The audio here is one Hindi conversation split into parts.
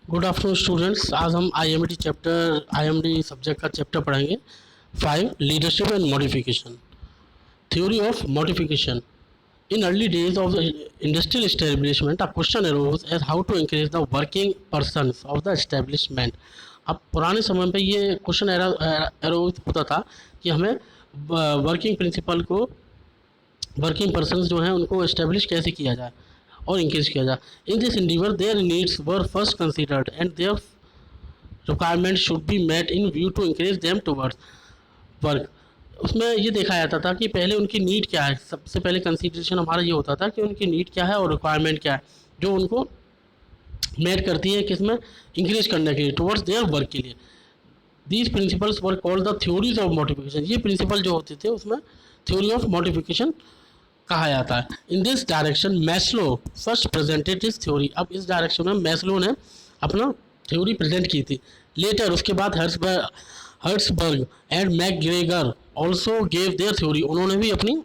Good afternoon students. आज हम आईएमडी सब्जेक्ट का चैप्टर पढ़ेंगे 5 leadership and modification. Theory of modification. In early days of the industrial establishment a question arose as how to increase the working persons of the establishment. अब पुराने समय पे ये क्वेश्चन अरोज होता था कि हमें वर्किंग पर्सन्स जो हैं उनको एस्टेब्लिश कैसे किया जाए और इंक्रीज किया जाए। In this endeavour their needs were first considered and their requirement should be met in view to increase them towards work. उसमें ये देखा जाता था कि पहले उनकी नीड क्या है। सबसे पहले कंसिडरेशन हमारा ये होता था कि उनकी नीड क्या है और रिक्वायरमेंट क्या है जो उनको मेट करती है किस में इंक्रीज करने के लिए, टुवर्ड्स देयर वर्क के लिए। These principles were called the theories of modification. ये प्रिंसिपल जो होते थे उसमें थ्योरी ऑफ मॉडिफिकेशन कहा जाता है। In this direction Maslow first presented his theory. अब इस डायरेक्शन में मैस्लो ने अपना थ्योरी प्रेजेंट की थी। लेटर उसके बाद Herzberg and McGregor also gave their theory. उन्होंने भी अपनी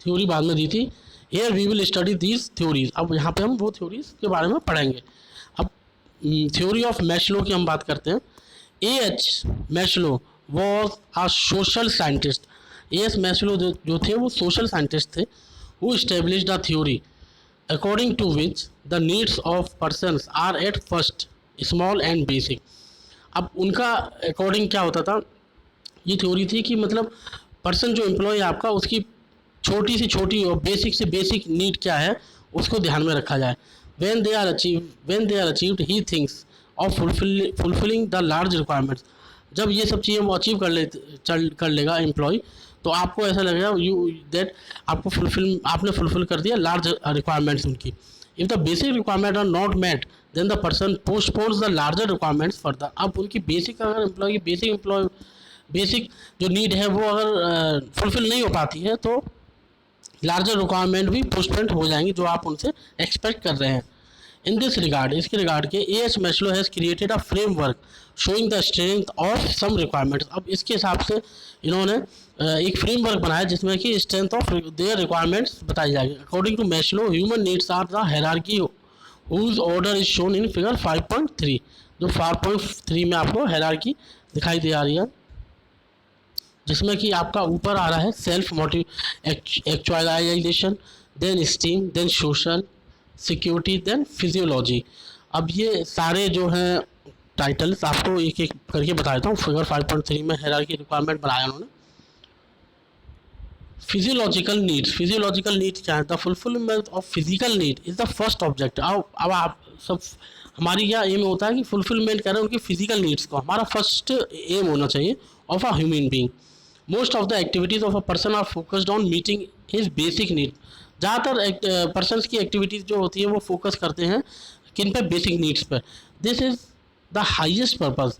थ्योरी बाद में दी थी। Here we will study these theories. अब यहाँ पे हम वो थ्योरीज के बारे में पढ़ेंगे। अब थ्योरी ऑफ मैस्लो की हम बात करते हैं। H Maslow was a social scientist. S Maslow जो थे वो सोशल साइंटिस्ट थे who established a theory according to which the needs of persons are at first small and basic. अब उनका अकॉर्डिंग क्या होता था, ये थ्योरी थी कि मतलब पर्सन जो एम्प्लॉय है आपका उसकी छोटी से छोटी और बेसिक से बेसिक नीड क्या है उसको ध्यान में रखा जाए। when they are achieved he thinks of fulfilling the large requirements। जब ये सब चीज़ें वो अचीव कर लेगा एम्प्लॉय तो आपको ऐसा लगेगा आपने फुलफिल कर दिया लार्ज रिक्वायरमेंट्स उनकी। If the basic requirement are not met then the person postpones the larger requirements further. अब उनकी बेसिक अगर एम्प्लॉय की बेसिक जो नीड है वो अगर फुलफिल नहीं हो पाती है तो लार्जर रिक्वायरमेंट भी पोस्टपोन हो जाएंगी जो आप उनसे एक्सपेक्ट कर रहे हैं। इन दिस रिगार्ड इसके रिगार्ड के H Maslow has created a framework showing the strength of some requirements. अब इसके हिसाब से इन्होंने एक फ्रेमवर्क बनाया जिसमें कि स्ट्रेंथ ऑफ देयर रिक्वायरमेंट्स बताई जाएगी। According to Maslow human needs are the hierarchy whose order is shown in figure 5.3। जो 5.3 में आपको हायरार्की दिखाई दे आ रही है जिसमें कि आपका ऊपर आ रहा है self motive actualisation, then esteem, then social security, then physiology. अब ये सारे जो हैं टाइटल्स आपको एक एक करके बता देता हूँ। फिगर 5.3 में हायरार्की रिक्वायरमेंट बनाया उन्होंने। फिजियोलॉजिकल नीड्स क्या है? The fulfilment of physical need is the first object. अब आप सब हमारी यह एम होता है कि फुलफिलमेंट करें उनकी फिजिकल नीड्स को, हमारा फर्स्ट एम होना चाहिए of a human being. Most of the activities of a person are focused on meeting his basic need. ज़्यादातर पर्सनस की एक्टिविटीज़ जो होती है वो फोकस करते हैं किन पे? बेसिक नीड्स पर। This is the highest purpose.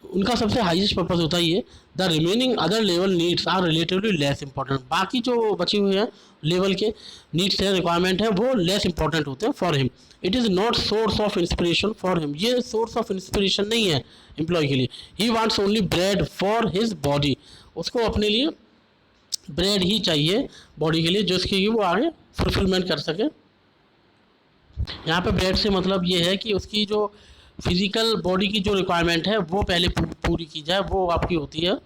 उनका सबसे हाईएस्ट पर्पस होता है ये। The remaining other level needs are relatively less important. बाकी जो बचे हुए हैं लेवल के नीड्स है, रिक्वायरमेंट है, वो लेस इंपॉर्टेंट होते हैं for him. It is not source of inspiration for him. ये सोर्स ऑफ इंस्पिरेशन नहीं है एम्प्लॉय के लिए। He wants only bread for his body. उसको अपने लिए ब्रेड ही चाहिए बॉडी के लिए जिसकी वो आगे फुलफिलमेंट कर सके। यहाँ पे ब्रेड से मतलब ये है कि उसकी जो फिजिकल बॉडी की जो रिक्वायरमेंट है वो पहले पूरी की जाए। वो आपकी होती है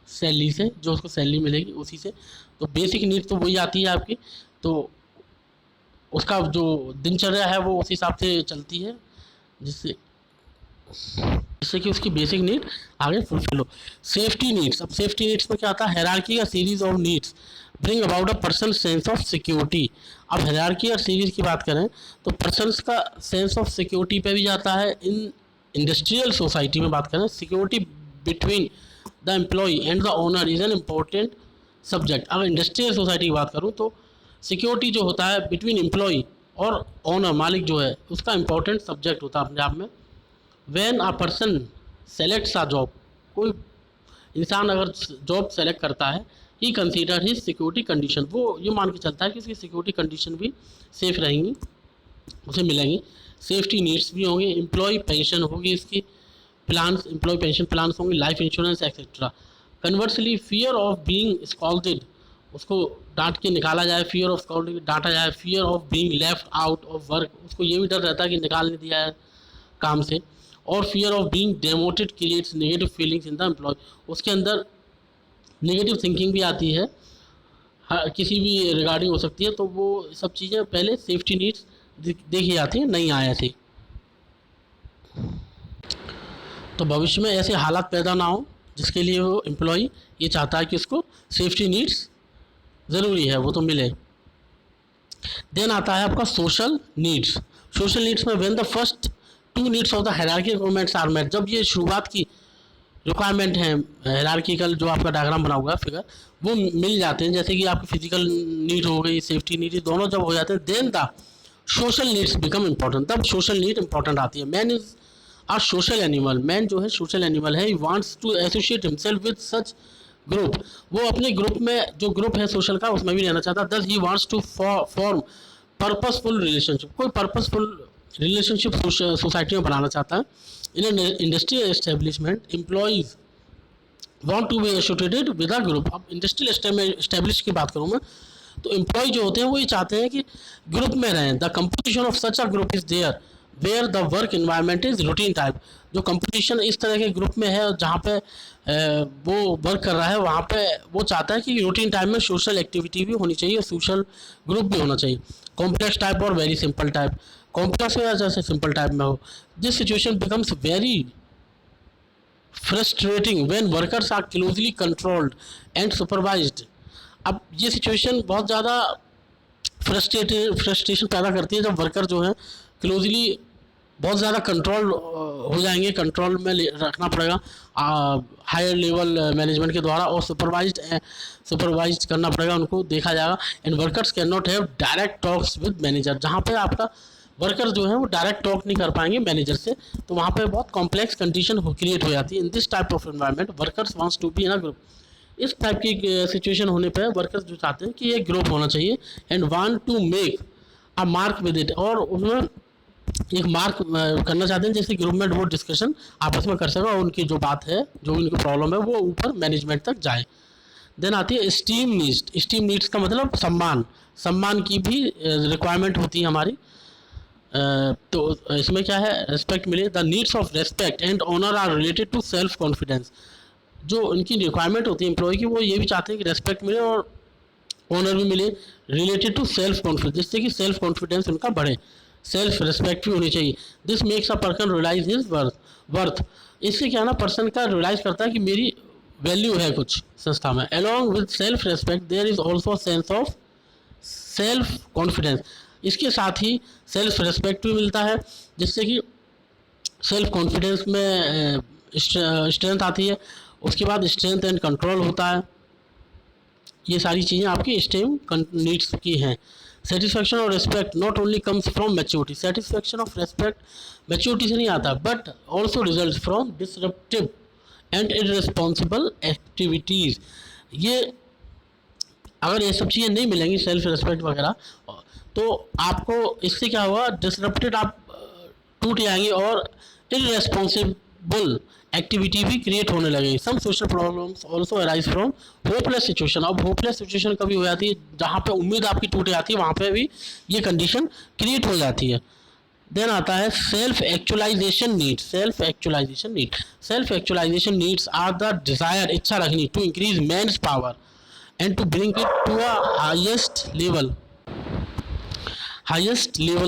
सैलरी से, जो उसको सैलरी मिलेगी उसी से। तो बेसिक नीड तो वही आती है आपकी। तो उसका जो दिनचर्या है वो उस हिसाब से चलती है जिससे कि उसकी बेसिक नीड आगे फुलफिल हो। Safety needs. अब सेफ्टी नीड्स में क्या आता है? हायरार्की का series of needs bring about a person sense of security. अब हायरार्की और सीरीज की बात करें तो पर्सनस का सेंस ऑफ सिक्योरिटी पे भी जाता है। इन इंडस्ट्रियल सोसाइटी में बात करें security between the employee and the owner is an important subject. अगर इंडस्ट्रियल सोसाइटी की बात करूँ तो सिक्योरिटी जो होता है बिटवीन एम्प्लॉय और ओनर, मालिक जो है, उसका इम्पोर्टेंट सब्जेक्ट होता है अपने आप में। When a person selects a job, कोई इंसान अगर जॉब सेलेक्ट करता है, ही कंसीडर हिज सिक्योरिटी कंडीशन। वो ये मान के चलता है कि उसकी सिक्योरिटी कंडीशन भी सेफ रहेंगी, उसे मिलेंगी। सेफ्टी नीड्स भी होंगे, एम्प्लॉय पेंशन होगी, इसकी प्लान्स, एम्प्लॉय पेंशन प्लान्स होंगे, life insurance etcetera. Conversely fear of being scolded उसको डांट के निकाला जाए, फियर ऑफ डांटा जाए, fear of being left out of work, उसको ये भी डर रहता है कि निकाल नहीं दिया है काम से, और fear of being demoted creates negative feelings in the employee, उसके अंदर नेगेटिव थिंकिंग भी आती है, किसी भी रिगार्डिंग हो सकती है। तो वो सब चीज़ें पहले सेफ्टी नीड्स देखी जाती हैं, नहीं आए थे, तो भविष्य में ऐसे हालात पैदा ना हो जिसके लिए वो एम्प्लॉय ये चाहता है कि उसको सेफ्टी नीड्स ज़रूरी है, वो तो मिले। देन आता है आपका सोशल नीड्स। सोशल नीड्स में when the first two needs of the hierarchy requirements are met, जब ये शुरुआत की रिक्वायरमेंट है हायरार्किकल जो आपका डायग्राम बना हुआ है फिगर, वो मिल जाते हैं, जैसे कि आपकी फिजिकल नीड हो गई, सेफ्टी नीड, दोनों जब हो जाते हैं, then the social needs become important, तब सोशल नीड इंपॉर्टेंट आती है। Man is a social animal, man जो है सोशल एनिमल है, he wants to associate himself with such group, वो अपने ग्रुप में, जो ग्रुप है सोशल का, उसमें भी रहना चाहता है। Thus he wants to form purposeful relationship, कोई पर्पसफुल रिलेशनशिप सोसाइटी में बनाना चाहता है। In an industrial establishment employees want to be associated with a group. अब इंडस्ट्रियल एस्टेब्लिश की बात करूँ मैं, तो एम्प्लॉय जो होते हैं वो ये चाहते हैं कि ग्रुप में रहें। The competition of such a group is there where the work environment is routine type, जो कंपटीशन इस तरह के ग्रुप में है जहाँ पे वो वर्क कर रहा है, वहाँ पे वो चाहता है कि रूटीन टाइप में सोशल एक्टिविटी भी होनी चाहिए, सोशल ग्रुप भी होना चाहिए। कॉम्प्लेक्स टाइप और वेरी सिंपल टाइप, कॉम्प्लेक्स हो या जैसे सिंपल टाइप में हो, this situation becomes very frustrating when workers are closely controlled and supervised. अब ये सिचुएशन बहुत ज़्यादा फ्रस्ट्रेशन पैदा करती है जब वर्कर जो है क्लोजली बहुत ज़्यादा कंट्रोल हो जाएंगे, कंट्रोल में रखना पड़ेगा हायर लेवल मैनेजमेंट के द्वारा, और सुपरवाइज करना पड़ेगा उनको, देखा जाएगा। And workers can not have direct talks with manager, जहाँ पे आपका वर्कर जो है वो डायरेक्ट टॉक नहीं कर पाएंगे मैनेजर से, तो वहाँ पे बहुत कॉम्प्लेक्स कंडीशन क्रिएट हो जाती है। In this type of environment workers wants to be in a group, इस टाइप की सिचुएशन होने पर वर्कर्स जो चाहते हैं कि एक ग्रुप होना चाहिए, and want to make a mark with it, और उसमें एक मार्क करना चाहते हैं जैसे ग्रुप में वो डिस्कशन आपस में कर सके और उनकी जो बात है, जो उनकी प्रॉब्लम है, वो ऊपर मैनेजमेंट तक जाए। देन आती है स्टीम नीड्स। स्टीम नीड्स का मतलब सम्मान, सम्मान की भी रिक्वायरमेंट होती है हमारी। तो इसमें क्या है, रेस्पेक्ट मिले। The needs of respect and honour are related to self confidence, जो उनकी रिक्वायरमेंट होती है एम्प्लॉय की, वो ये भी चाहते हैं कि रेस्पेक्ट मिले और ऑनर भी मिले, रिलेटेड टू सेल्फ कॉन्फिडेंस, जिससे कि सेल्फ कॉन्फिडेंस उनका बढ़े, सेल्फ रिस्पेक्ट भी होनी चाहिए। This makes a person realise his worth, इससे क्या ना पर्सन का रियलाइज करता है कि मेरी वैल्यू है कुछ संस्था में। Along with self respect there is also sense of self confidence, इसके साथ ही सेल्फ रिस्पेक्ट भी मिलता है, जिससे कि सेल्फ कॉन्फिडेंस में स्ट्रेंथ आती है। उसके बाद स्ट्रेंथ एंड कंट्रोल होता है। ये सारी चीज़ें आपकी स्टेम नीड्स की हैं। सेटिस्फैक्शन और respect not only comes from maturity, satisfaction of respect maturity से नहीं आता, but also result from disruptive and irresponsible activities. ये अगर ये सब चीज़ें नहीं मिलेंगी, सेल्फ रिस्पेक्ट वगैरह, तो आपको इससे क्या होगा, डिसरप्टेड आप टूट जाएंगे और इररिस्पॉन्सिबल एक्टिविटी भी क्रिएट होने लगेगी। Some social problems also arise from hopeless situation. अब होपलेस सिचुएशन कभी हो जाती है जहाँ पे उम्मीद आपकी टूट जाती है, वहाँ पे भी ये कंडीशन क्रिएट हो जाती है। देन आता है self actualisation needs. Self actualisation needs are the desire, इच्छा रखनी, to increase man's power and to bring it to a highest level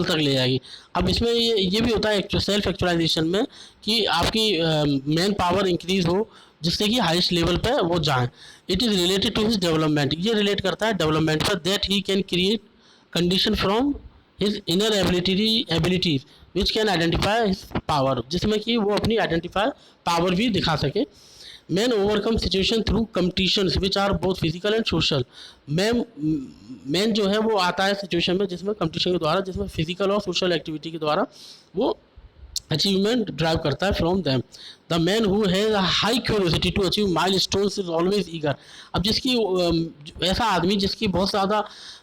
तक ले जाएगी। अब इसमें ये भी होता है सेल्फ एक्चुअलाइजेशन में कि आपकी मैन पावर इंक्रीज हो, जिससे कि हाईएस्ट लेवल पे वो जाए। It is related to his development, ये रिलेट करता है डेवलपमेंट पर, that he can create condition from his inner abilities which can identify his power, जिसमें कि वो अपनी आइडेंटिफाई पावर भी दिखा सके। Man overcome situation through competition which are both physical and social. Man जो है वो आता है सिचुएशन में जिसमें कंपटीशन के द्वारा, जिसमें फिजिकल और सोशल एक्टिविटी के द्वारा वो अचीवमेंट ड्राइव करता है from them. The man who has a high curiosity to achieve milestones is always eager. अब जिसकी ऐसा आदमी जिसकी बहुत ज़्यादा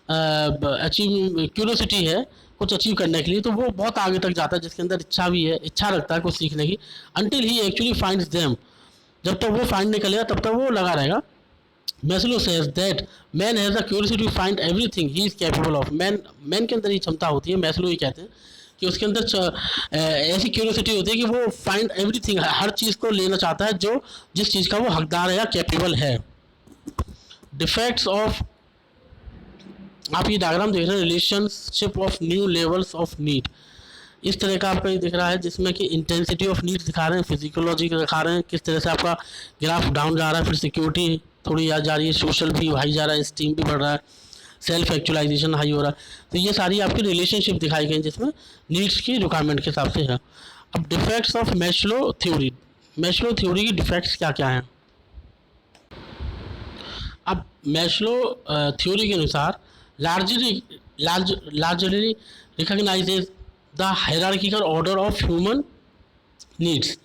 क्यूरियोसिटी है कुछ अचीव करने के लिए, तो वो बहुत आगे तक जाता है, जिसके अंदर इच्छा भी है, इच्छा रखता है कुछ सीखने की, until he actually finds them, जब तक वो फाइंड नहीं करेगा तब तक वो लगा रहेगा। Maslow says that man has a curiosity to find everything he is capable of. Man के अंदर ये क्षमता होती है, मैस्लो ये कहते हैं कि उसके अंदर ऐसी क्यूरियोसिटी होती है कि वो फाइंड एवरीथिंग, हर चीज़ को लेना चाहता है जो जिस चीज़ का वो हकदार है या कैपेबल है। डिफेक्ट्स ऑफ, आप ये डायग्राम देख रहे हैं, relationship of new levels of need, इस तरह का आपका ये दिख रहा है जिसमें कि इंटेंसिटी ऑफ नीड्स दिखा रहे हैं, फिजिकोलॉजी का दिखा रहे हैं, किस तरह से आपका ग्राफ डाउन जा रहा है, फिर सिक्योरिटी थोड़ी याद जा रही है, सोशल भी हाई जा रहा है, स्टीम भी बढ़ रहा है, सेल्फ एक्चुअलाइजेशन हाई हो रहा है। तो ये सारी आपकी रिलेशनशिप दिखाई गई जिसमें नीड्स की रिक्वायरमेंट के हिसाब से है। अब defects of Maslow theory, Maslow theory की डिफेक्ट्स क्या क्या हैं। अब मैस्लो थ्योरी के अनुसार largely recognises the hierarchical order of human needs.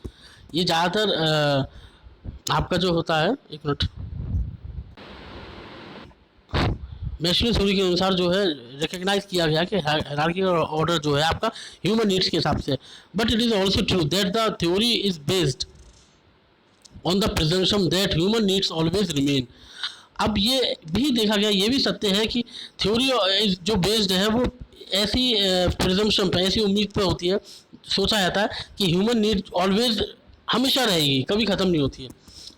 ये ज़्यादातर आपका जो होता है, एक मिनट, मैस्लो थ्योरी के अनुसार जो है रिकग्नाइज किया गया कि हायरार्किकल ऑर्डर जो है आपका ह्यूमन नीड्स के हिसाब से। But it is also true that the theory is based on the presumption that human needs always remain. अब ये भी देखा गया, ये भी सत्य है कि थ्योरी जो बेस्ड है वो ऐसी प्रिजम्पशन पे, ऐसी उम्मीद पे होती है, सोचा जाता है कि ह्यूमन नीड ऑलवेज हमेशा रहेगी, कभी ख़त्म नहीं होती है।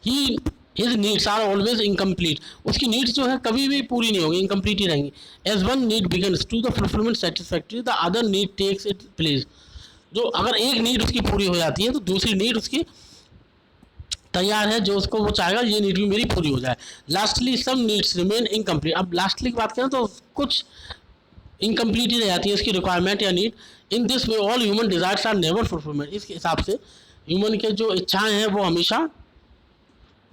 He his needs are always incomplete, उसकी नीड्स जो है कभी भी पूरी नहीं होगी, इनकम्प्लीट ही रहेंगी। As one need begins to the fulfilment satisfactory the other need takes it place. जो अगर एक नीड उसकी पूरी हो जाती है तो दूसरी नीड उसकी तैयार है, जो उसको वो चाहेगा ये नीड भी मेरी पूरी हो जाए। लास्टली सम नीड्स रिमेन इनकम्प्लीट। अब लास्टली की बात करें तो कुछ इनकम्प्लीट ही रह जाती है इसकी रिक्वायरमेंट या need. In this way all human desires are never fulfilment. इसके हिसाब से ह्यूमन के जो इच्छाएं हैं वो हमेशा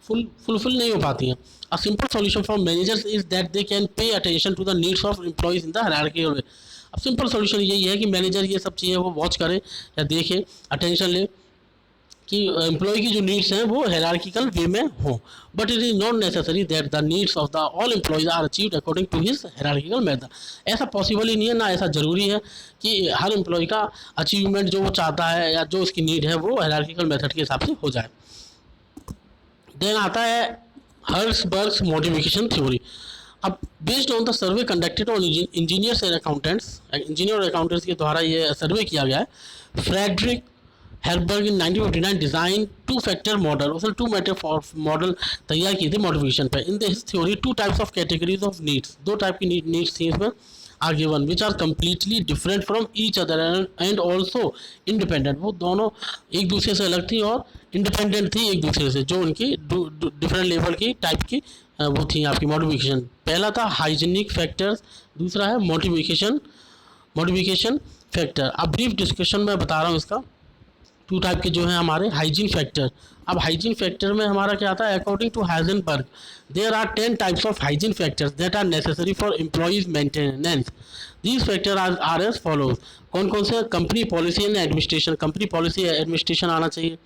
फुलफिल नहीं हो पाती हैं। A simple solution for managers is that they can pay attention to the needs of employees in the hierarchical way. अब सिंपल सॉल्यूशन यही है कि मैनेजर ये सब चीज़ें वो वॉच करे या देखे, अटेंशन ले कि एम्प्लॉय की जो नीड्स हैं वो हायरार्किकल वे में हो। But it is not necessary that the needs of the all employees are achieved according to his hierarchical method. ऐसा पॉसिबल ही नहीं है, ना ऐसा ज़रूरी है कि हर एम्प्लॉय का अचीवमेंट जो वो चाहता है या जो उसकी नीड है वो हायरार्किकल मेथड के हिसाब से हो जाए। देन आता है हर्ट्ज़बर्ग्स मॉडिफिकेशन थ्योरी। अब based on the survey conducted on engineers and accountants, engineer और अकाउंटेंट्स के द्वारा ये सर्वे किया गया है, Frederick Herzberg in 1959 design two factor model, उसने टू मैटर मॉडल तैयार की थी मॉडिफिकेशन पे। In this theory two types of categories of needs, दो टाइप की नीड्स थी इसमें are given which are completely different from each other and also independent. वो दोनों एक दूसरे से अलग थी और इंडिपेंडेंट थी एक दूसरे से, जो उनकी डिफरेंट लेवल की टाइप की वो थी आपकी मॉडिफिकेशन। पहला था हाइजीनिक फैक्टर्स, दूसरा है मॉडिफिकेशन फैक्टर। अब ब्रीफ डिस्कशन में बता रहा हूँ इसका। टू टाइप के जो हैं हमारे हाइजीन फैक्टर। अब हाइजीन फैक्टर में हमारा क्या आता है, according to Heisenberg there are 10 types of hygiene factors that are necessary for employees maintenance. These factor are as follows. कौन कौन से, company policy and administration, company policy administration आना चाहिए,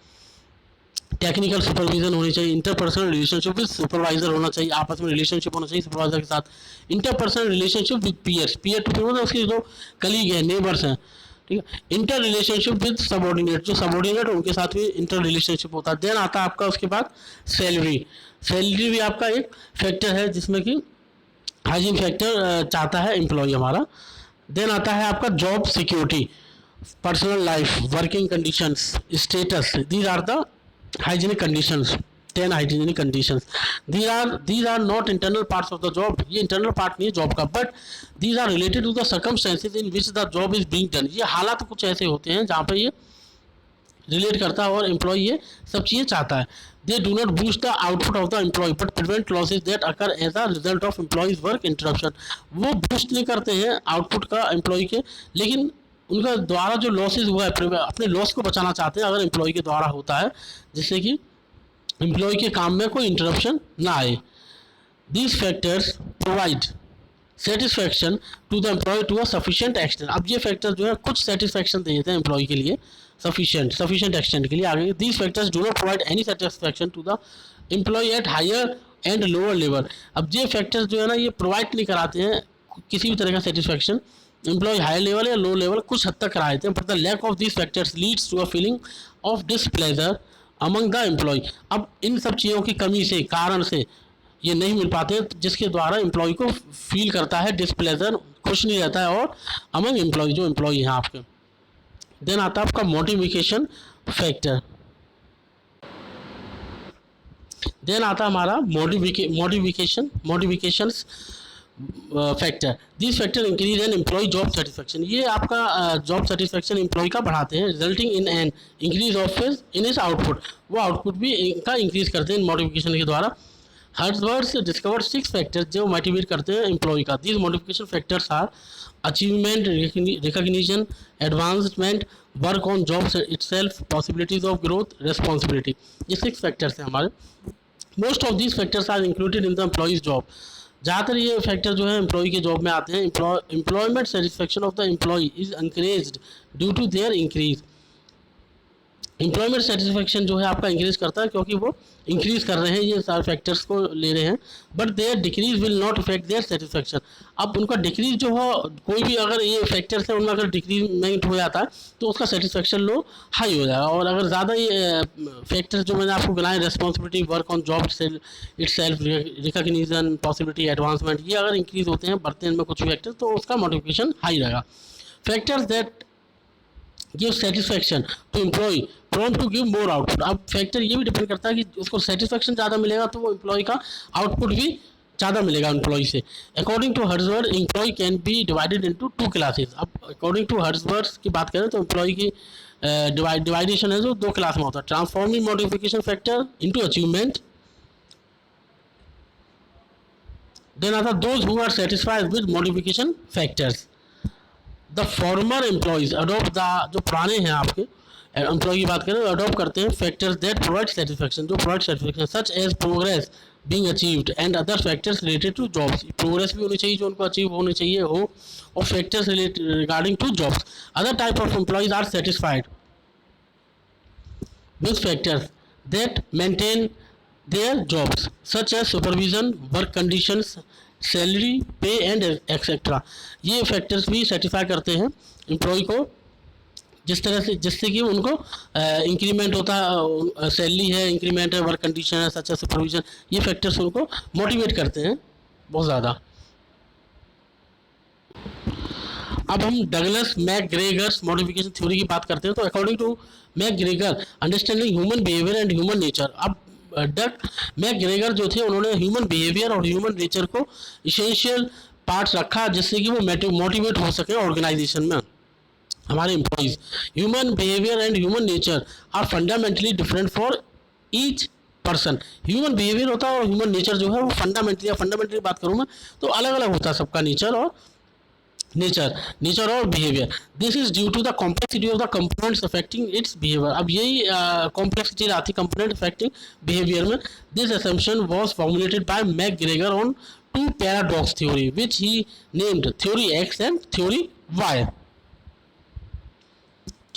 टेक्निकल सुपरविजन होनी चाहिए, इंटरपर्सनल रिलेशनशिप विद सुपरवाइजर होना चाहिए, आपस में रिलेशनशिप होना चाहिए सुपरवाइजर के साथ, interpersonal relationship with peers, peer to peer मतलब उसके जो कलीग हैं, नेबर्स हैं, ठीक है। इंटर रिलेशनशिप विद सबॉर्डिनेट, जो सबॉर्डिनेट उनके साथ भी इंटर रिलेशनशिप होता है। देन आता है आपका उसके बाद सैलरी। सैलरी भी आपका एक फैक्टर है जिसमें कि हाइजीन फैक्टर चाहता है एम्प्लॉय हमारा। देन आता है आपका job security, personal life, working conditions, status, these are the hygienic conditions, 10 hygienic conditions. These are not internal parts of the job, ये internal part नहीं है जॉब का, but these are related to the circumstances in which the job is being done. ये हालात कुछ ऐसे होते हैं जहाँ पे ये रिलेट करता है और एम्प्लॉय ये सब चीज़ें चाहता है। They do not boost the output of the employee but prevent losses that occur as a result of employees work interruption. वो बूस्ट नहीं करते हैं आउटपुट का एम्प्लॉय के, लेकिन उनका द्वारा जो लॉसेज हुआ है अपने लॉस को बचाना चाहते हैं अगर एम्प्लॉय के द्वारा होता है, जिससे कि एम्प्लॉय के काम में कोई इंटरप्शन ना आए। These factors provide satisfaction to the employ to a sufficient extent. अब ये फैक्टर जो है कुछ सेटिस्फैक्शन दे देते हैं एम्प्लॉय के लिए सफिशिएंट एक्सटेंट के लिए। आगे these factors do not provide any satisfaction to the employ at higher and lower level. अब ये फैक्टर्स जो है ना ये प्रोवाइड नहीं कराते हैं किसी भी तरह का सेटिस्फैक्शन एम्प्लॉय हाई लेवल या लो लेवल, कुछ हद तक कराए थे, but the lack of this factors leads to a feeling of displeasure among the employ. अब इन सब चीज़ों की कमी से, कारण से ये नहीं मिल पाते, जिसके द्वारा एम्प्लॉय को फील करता है डिसप्लेजर, खुश नहीं रहता है और अमंग एम्प्लॉय जो एम्प्लॉय हैं आपके। देन आता है आपका मोटिवेशन फैक्टर। देन आता है हमारा motivations factor. This factor increase an employee job satisfaction. ये आपका जॉब सेटिस्फेक्शन एम्प्लॉय का बढ़ाते हैं, resulting in an increase of in is output. वो आउटपुट भी इनका इंक्रीज करते हैं मोटिवेशन के द्वारा। हर्ट्जबर्ग डिस्कवर्ड 6 फैक्टर्स जो मोटिवेट करते हैं एम्प्लॉय का। These motivation factors are achievement, recognition, advancement, work on job itself, possibilities of growth, responsibility. ये 6 फैक्टर्स हैं हमारे। Most of these factors are included in the employees job. ज़्यादातर ये फैक्टर जो है एम्प्लॉय के जॉब में आते हैं। Employment satisfaction of the employ is increased due to their increase. Employment satisfaction जो है आपका इंक्रीज करता है क्योंकि वो इंक्रीज कर रहे हैं, ये सारे फैक्टर्स को ले रहे हैं। But their decrease will not effect their satisfaction. अब उनका डिक्रीज जो हो, कोई भी अगर ये फैक्टर्स है उनमें अगर डिक्रीजमेंट हो जाता है तो उसका सेटिस्फेक्शन लो हाई हो जाएगा। और अगर ज़्यादा ये फैक्टर्स जो मैंने आपको गिनाए, responsibility, work on job itself, recognition, possibility, advancement, ये अगर इंक्रीज होते हैं, बढ़ते हैं इनमें कुछ फैक्टर्स, तो उसका मोटिवेशन हाई रहेगा। Factors that give satisfaction to employ prone to give more output. अब फैक्टर ये भी डिपेंड करता है कि उसको सेटिस्फेक्शन ज़्यादा मिलेगा तो वो एम्प्लॉय का आउटपुट भी ज़्यादा मिलेगा एम्प्लॉय से। According to Herzberg employee can be divided into 2 classes. अब अकॉर्डिंग टू हर्ट्जबर्ग की बात करें तो एम्प्लॉय की डिवाइडेशन है जो 2 क्लास में होता है। Transforming motivation factor into achievement. Then आता है those who are satisfied with motivation factors. The former employees adopt the, जो पुराने हैं आपके एम्प्लॉय की बात करें, अडोप्ट करते हैं फैक्टर्स दैट प्रोवाइड सेटिस्फेक्शन, जो provide satisfaction, such as progress being achieved and other factors related to jobs. Progress भी होनी चाहिए जो उनको अचीव होने चाहिए हो, और factors regarding to jobs. Other type of employees are satisfied with factors that maintain their jobs such as supervision, work conditions, salary, pay and etc. ये फैक्टर्स भी सेटिस्फाई करते हैं एम्प्लॉय को, जिस तरह से जिससे कि उनको इंक्रीमेंट होता है, सैलरी है, इंक्रीमेंट है, वर्क कंडीशन है, सच एज सुपरविजन। ये फैक्टर्स उनको मोटिवेट करते हैं बहुत ज़्यादा। अब हम डगलस मैकग्रेगर्स मॉडिफिकेशन थ्योरी की बात करते हैं। तो according to McGregor understanding human behaviour and human nature. अब डग मैकग्रेगर जो थे उन्होंने ह्यूमन बिहेवियर और ह्यूमन नेचर को इसेंशियल पार्ट्स रखा जिससे कि वो मोटिवेट हो सके ऑर्गेनाइजेशन में हमारे employees. Human behaviour and human nature are fundamentally different for each person. Human behaviour होता है और ह्यूमन नेचर जो है वो फंडामेंटली बात करूँ मैं तो अलग अलग होता है सबका नेचर और behaviour. This is due to the complexity of the components affecting its behaviour. अब यही कॉम्प्लेक्सिटी आती है कंपोनेंट अफेक्टिंग बिहेवियर में। This assumption was formulated by McGregor on 2 paradox theory which he named theory X and theory Y.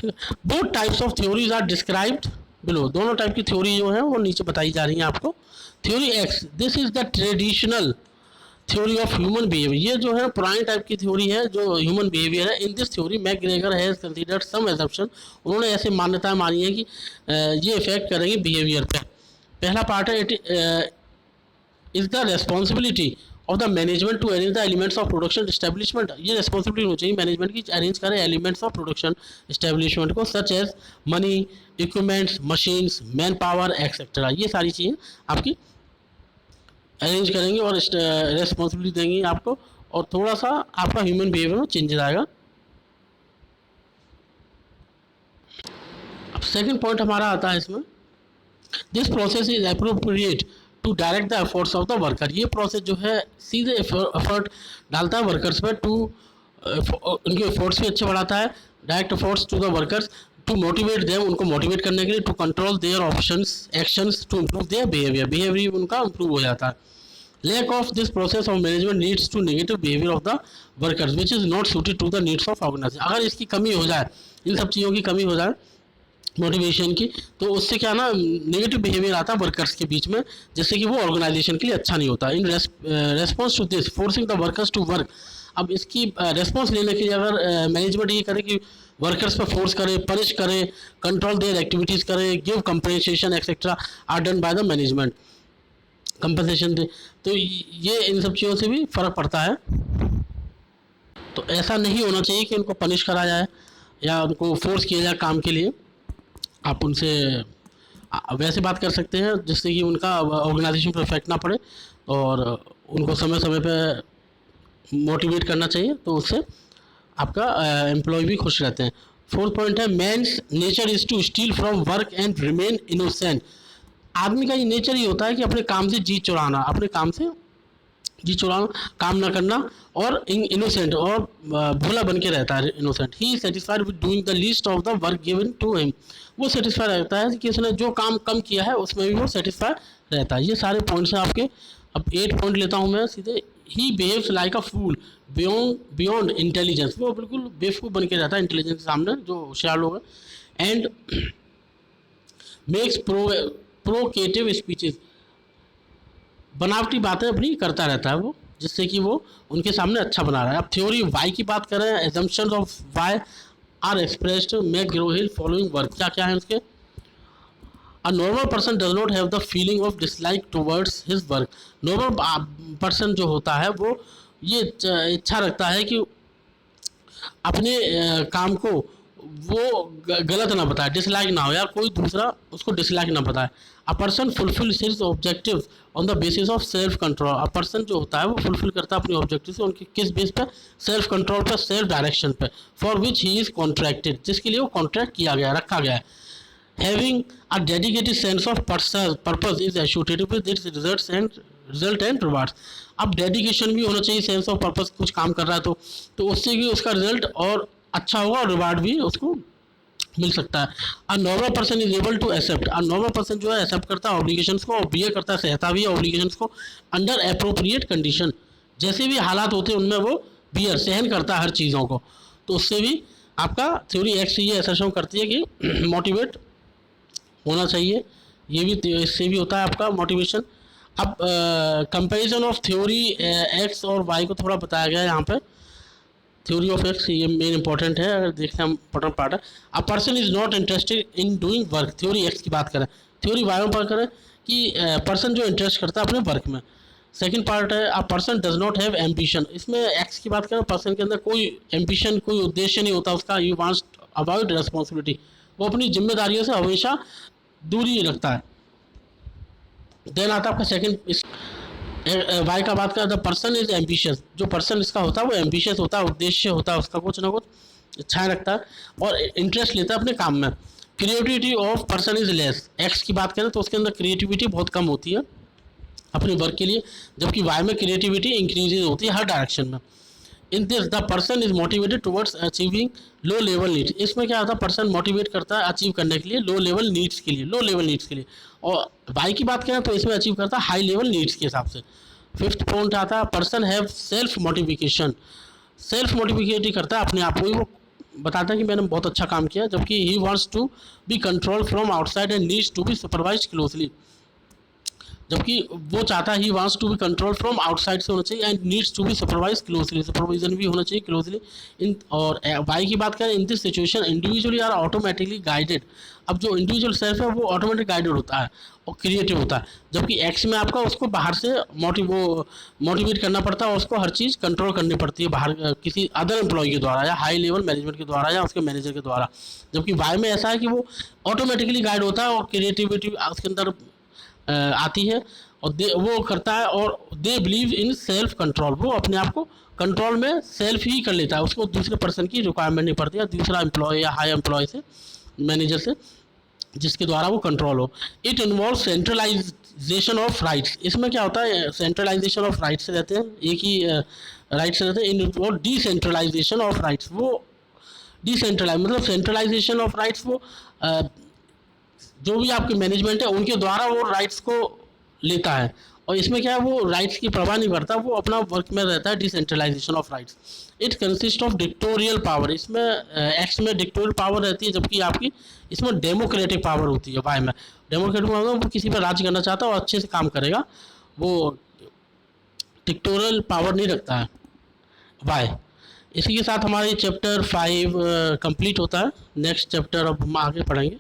Both types of theories are described below. दोनों टाइप की थ्योरी जो है वो नीचे बताई जा रही है आपको। Theory X, this is the traditional theory of human behaviour. ये जो है पुरानी टाइप की थ्योरी है जो ह्यूमन बिहेवियर है। In this theory McGregor has considered some assumption. उन्होंने ऐसे मान्यताएं मानी है कि ये इफेक्ट करेंगे बिहेवियर पे। पहला पार्ट है it is the responsibility of the management to arrange the elements of production establishment. ये रेस्पॉन्सिबिलिटी होनी चाहिए मैनेजमेंट की, अरेंज करें एलिमेंट्स ऑफ प्रोडक्शन एस्टेब्लिशमेंट को, such as money, equipments, machines, man power etcetera. ये सारी चीज़ें आपकी अरेंज करेंगे और रेस्पॉन्सिबिलिटी देंगे आपको, और थोड़ा सा आपका ह्यूमन बिहेवियर में चेंजेस आएगा। अब सेकंड पॉइंट हमारा आता है इसमें, this process is appropriate to direct the efforts of the worker. ये प्रोसेस जो है सीधे एफर्ट डालता है वर्कर्स पर, उनके एफर्ट्स भी अच्छे बढ़ाता है, direct efforts to the workers to motivate them, उनको मोटिवेट करने के लिए, to control their options actions, to improve their behaviour उनका इम्प्रूव हो जाता है। Lack of this process of management leads to negative behavior of the workers which is not suited to the needs of organization। अगर इसकी कमी हो जाए, इन सब चीज़ों की कमी हो जाए मोटिवेशन की, तो उससे क्या ना नेगेटिव बिहेवियर आता है वर्कर्स के बीच में, जिससे कि वो ऑर्गेनाइजेशन के लिए अच्छा नहीं होता। In response to this forcing the workers to work. अब इसकी रेस्पॉन्स लेने के लिए अगर मैनेजमेंट ये करे कि वर्कर्स पर फोर्स करे, पनिश करे, कंट्रोल देयर एक्टिविटीज़ करे, give compensation etcetera are done by the management. Compensation दे। तो ये इन सब चीज़ों से भी फ़र्क पड़ता है। तो ऐसा नहीं होना चाहिए कि उनको पनिश करा जाए या उनको फोर्स किया जाए काम के लिए। आप उनसे वैसे बात कर सकते हैं जिससे कि उनका ऑर्गेनाइजेशन पर इफेक्ट ना पड़े, और उनको समय समय पे मोटिवेट करना चाहिए, तो उससे आपका एम्प्लॉय भी खुश रहते हैं। फोर्थ पॉइंट है man's nature is to steal from work and remain innocent. आदमी का ये नेचर ही होता है कि अपने काम से जी चुराना, अपने काम से जी चुराना, काम ना करना, और इनोसेंट और भोला बन के रहता है innocent. He satisfied with doing the least of the work given to him. वो सेटिस्फाइड रहता है कि उसने जो काम कम किया है उसमें भी वो सेटिस्फाइड रहता है। ये सारे पॉइंट्स हैं आपके। अब 8 पॉइंट लेता हूँ मैं सीधे। He behaves like a fool beyond intelligence. वो बिल्कुल बेवकूफ़ बन के रहता है इंटेलिजेंस के सामने, जो होशियार लोग हैं। And makes provocative speeches. बनावटी बातें अपनी करता रहता है वो, जिससे कि वो उनके सामने अच्छा बना रहा है। अब थ्योरी वाई की बात करें, assumptions of Y are expressed McGraw Hill following work. क्या क्या है उसके? A normal person does not have the feeling of dislike towards his work. Normal person जो होता है वो ये इच्छा रखता है कि अपने काम को वो गलत ना बताए, डिसलाइक ना हो, या कोई दूसरा उसको डिसलाइक ना बताए। A person fulfil his objectives on the basis of self control. A person जो होता है वो फुलफिल करता है अपने ऑब्जेक्टिव से उनके किस बेस पे? सेल्फ कंट्रोल पे, सेल्फ डायरेक्शन पे। For which he is contracted, जिसके लिए वो कॉन्ट्रैक्ट किया गया, रखा गया है। Having a dedicated sense of purpose is associated with its result and rewards. अब डेडिकेशन भी होना चाहिए, सेंस ऑफ पर्पस, कुछ काम कर रहा है तो उससे भी उसका रिजल्ट और अच्छा होगा और रिवार्ड भी उसको मिल सकता है। A normal person is able to accept. A normal person जो है एक्सेप्ट करता है ऑब्लिगेशंस को, और बियर करता है, सहता भी है ऑब्लिगेशंस को अंडर अप्रोप्रिएट कंडीशन। जैसे भी हालात होते हैं उनमें वो बियर सहन करता है हर चीज़ों को। तो उससे भी आपका थ्योरी एक्स ये ऐसा शो करती है कि मोटिवेट होना चाहिए। ये भी इससे भी होता है आपका मोटिवेशन। अब कंपैरिजन ऑफ थ्योरी एक्स और वाई को थोड़ा बताया गया है यहाँ पे। थ्योरी ऑफ एक्स ये मेन इंपॉर्टेंट है, अगर देखते हैं हम इंपॉर्टेंट पार्ट है। A person is not interested in doing work. Theory x की बात करें, थ्योरी वाई में बात करें कि पर्सन जो इंटरेस्ट करता है अपने वर्क में। सेकंड पार्ट है a person does not have ambition. इसमें एक्स की बात करें, पर्सन के अंदर कोई एम्बिशन, कोई उद्देश्य नहीं होता उसका। You wants avoid responsibility. वो अपनी जिम्मेदारियों से हमेशा दूरी रखता है। देन आता है आपका सेकंड वाई का बात करें, द पर्सन इज एम्बिशियस। जो पर्सन इसका होता है वो एम्बिशियस होता है, उद्देश्य होता है उसका कुछ ना कुछ, इच्छाएं रखता है और इंटरेस्ट लेता है अपने काम में। Creativity of person is less. X की बात करें तो उसके अंदर क्रिएटिविटी बहुत कम होती है अपने वर्क के लिए, जबकि वाई में क्रिएटिविटी इंक्रीज होती है हर डायरेक्शन में। In this the person is motivated towards achieving low level needs. इसमें क्या होता है, पर्सन मोटिवेट करता है अचीव करने के लिए लो लेवल नीड्स के लिए, लो लेवल नीड्स के लिए। और वाई की बात करें तो इसमें अचीव करता है हाई लेवल नीड्स के हिसाब से। फिफ्थ पॉइंट आता है person have self motivation. Self motivate करता है अपने आप को ही, वो बताता है कि मैंने बहुत अच्छा काम किया, जबकि he wants to be control from outside and needs to be supervise closely. जबकि वो चाहता है he wants to be control from outside से होना चाहिए and needs to be supervise closely, supervision भी होना चाहिए क्लोजली। इन और वाई की बात करें, in this situation individually are automatically guided. अब जो इंडिविजुअल सेल्फ है वो ऑटोमेटिक गाइडेड होता है और क्रिएटिव होता है, जबकि एक्स में आपका उसको बाहर से मोटिवेट करना पड़ता है और उसको हर चीज़ कंट्रोल करनी पड़ती है बाहर किसी अदर एम्प्लॉय के द्वारा या हाई लेवल मैनेजमेंट के द्वारा या उसके मैनेजर के द्वारा। जबकि वाई में ऐसा है कि वो ऑटोमेटिकली गाइड होता है और क्रिएटिविटी उसके अंदर आती है और वो करता है, और they believe in self control. वो अपने आप को कंट्रोल में सेल्फ ही कर लेता है, उसको दूसरे पर्सन की रिक्वायरमेंट नहीं पड़ती, या दूसरा एम्प्लॉय या हाई एम्प्लॉय से, मैनेजर से, जिसके द्वारा वो कंट्रोल हो। It involve centralisation of rights. इसमें क्या होता है, सेंट्रलाइजेशन ऑफ राइट्स रहते हैं, एक ही राइट्स रहते हैं। इन डिसेंट्रलाइजेशन ऑफ राइट्स, वो डिसेंट्रलाइज मतलब सेंट्रलाइजेशन ऑफ राइट्स, वो जो भी आपकी मैनेजमेंट है उनके द्वारा वो राइट्स को लेता है, और इसमें क्या है, वो राइट्स की परवाह नहीं करता, वो अपना वर्क में रहता है। Decentralisation of rights. It consist of dictatorial power. इसमें एक्स में डिक्टोरियल पावर रहती है, जबकि आपकी इसमें डेमोक्रेटिक पावर होती है वाई में। डेमोक्रेटिक पावर वो किसी पर राज करना चाहता है और अच्छे से काम करेगा, वो डिक्टोरियल पावर नहीं रखता है वाई। इसी के साथ हमारी चैप्टर 5 कंप्लीट होता है। नेक्स्ट चैप्टर अब हम आगे पढ़ेंगे।